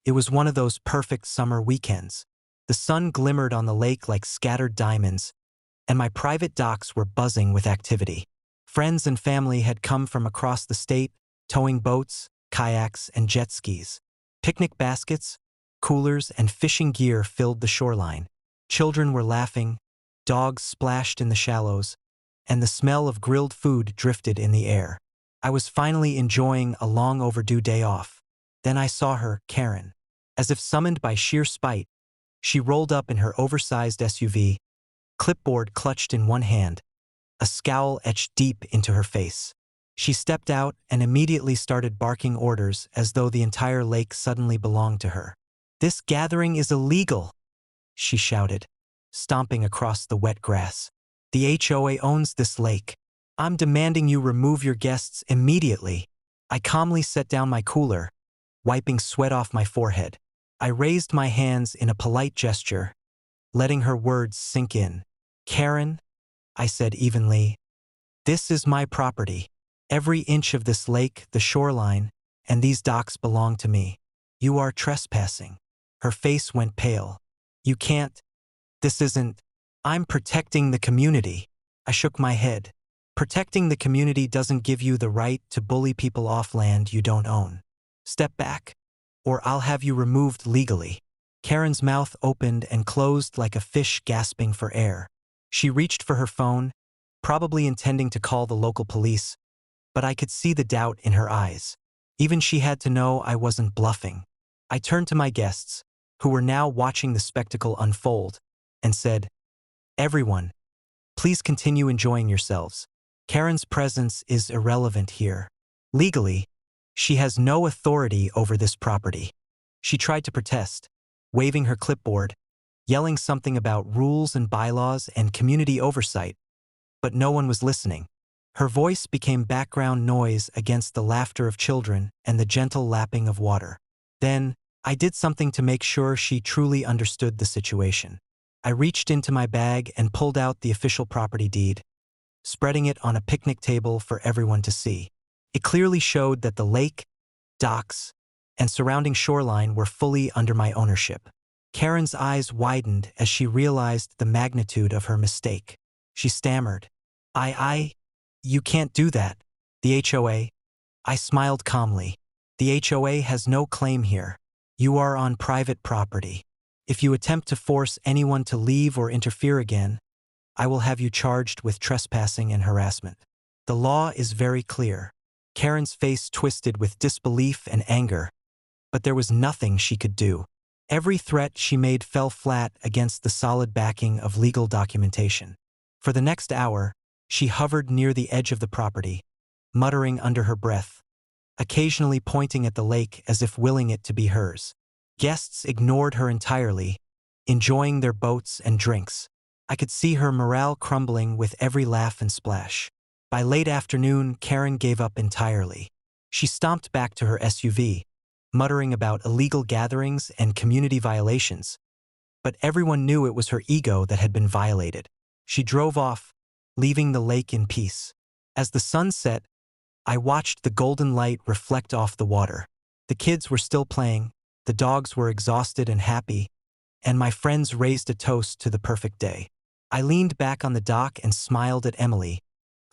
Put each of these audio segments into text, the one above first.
It was one of those perfect summer weekends. The sun glimmered on the lake like scattered diamonds, and my private docks were buzzing with activity. Friends and family had come from across the state, towing boats, kayaks, and jet skis. Picnic baskets, coolers, and fishing gear filled the shoreline. Children were laughing, dogs splashed in the shallows, and the smell of grilled food drifted in the air. I was finally enjoying a long overdue day off. Then I saw her, Karen. As if summoned by sheer spite, she rolled up in her oversized SUV, clipboard clutched in one hand, a scowl etched deep into her face. She stepped out and immediately started barking orders as though the entire lake suddenly belonged to her. "This gathering is illegal," she shouted, stomping across the wet grass. "The HOA owns this lake. I'm demanding you remove your guests immediately." I calmly set down my cooler, wiping sweat off my forehead. I raised my hands in a polite gesture, letting her words sink in. "Karen," I said evenly, "this is my property. Every inch of this lake, the shoreline, and these docks belong to me. You are trespassing." Her face went pale. "You can't. This isn't. I'm protecting the community." I shook my head. "Protecting the community doesn't give you the right to bully people off land you don't own. Step back, or I'll have you removed legally." Karen's mouth opened and closed like a fish gasping for air. She reached for her phone, probably intending to call the local police, but I could see the doubt in her eyes. Even she had to know I wasn't bluffing. I turned to my guests, who were now watching the spectacle unfold, and said, "Everyone, please continue enjoying yourselves. Karen's presence is irrelevant here. Legally, she has no authority over this property." She tried to protest, waving her clipboard, yelling something about rules and bylaws and community oversight, but no one was listening. Her voice became background noise against the laughter of children and the gentle lapping of water. Then, I did something to make sure she truly understood the situation. I reached into my bag and pulled out the official property deed, spreading it on a picnic table for everyone to see. It clearly showed that the lake, docks, and surrounding shoreline were fully under my ownership. Karen's eyes widened as she realized the magnitude of her mistake. She stammered, You can't do that. The HOA." I smiled calmly. "The HOA has no claim here. You are on private property. If you attempt to force anyone to leave or interfere again, I will have you charged with trespassing and harassment. The law is very clear." Karen's face twisted with disbelief and anger, but there was nothing she could do. Every threat she made fell flat against the solid backing of legal documentation. For the next hour, she hovered near the edge of the property, muttering under her breath, occasionally pointing at the lake as if willing it to be hers. Guests ignored her entirely, enjoying their boats and drinks. I could see her morale crumbling with every laugh and splash. By late afternoon, Karen gave up entirely. She stomped back to her SUV, muttering about illegal gatherings and community violations, but everyone knew it was her ego that had been violated. She drove off, leaving the lake in peace. As the sun set, I watched the golden light reflect off the water. The kids were still playing, the dogs were exhausted and happy, and my friends raised a toast to the perfect day. I leaned back on the dock and smiled at Emily,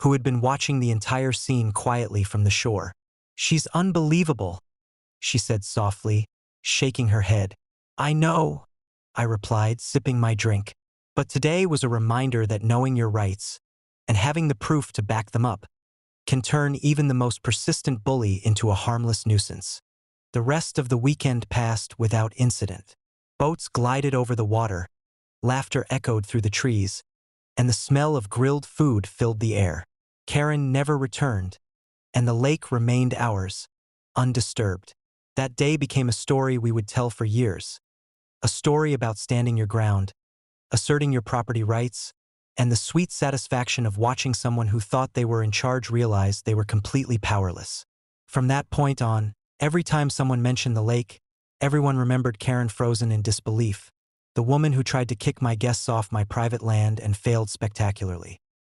who had been watching the entire scene quietly from the shore. "She's unbelievable," she said softly, shaking her head. "I know," I replied, sipping my drink. But today was a reminder that knowing your rights, and having the proof to back them up, can turn even the most persistent bully into a harmless nuisance. The rest of the weekend passed without incident. Boats glided over the water, laughter echoed through the trees, and the smell of grilled food filled the air. Karen never returned, and the lake remained ours, undisturbed. That day became a story we would tell for years. A story about standing your ground, asserting your property rights, and the sweet satisfaction of watching someone who thought they were in charge realize they were completely powerless. From that point on, every time someone mentioned the lake, everyone remembered Karen frozen in disbelief, the woman who tried to kick my guests off my private land and failed spectacularly.